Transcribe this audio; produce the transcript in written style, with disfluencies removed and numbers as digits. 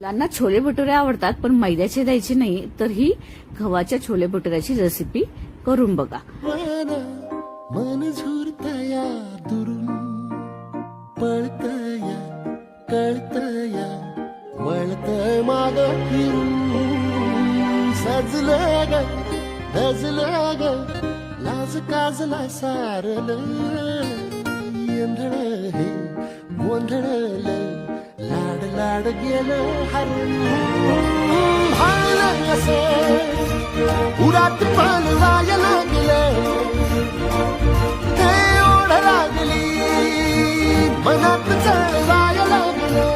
मुलांना छोले भटुरे आवडतात पण मैद्याचे द्यायचे नाही, तर ही गव्हाच्या छोले भटुऱ्याची रेसिपी करून बघा. मन झुरतया दुरून पळतया कळतया वळतय माग सजलं ग धजलं ग लाज काजला सारल येंधळ हे गोंधळल लाड लाड गेलं हरून भाळलं कसं उरात पण जाय लागलं ते ओढ लागली मनात चढ जाय लागलं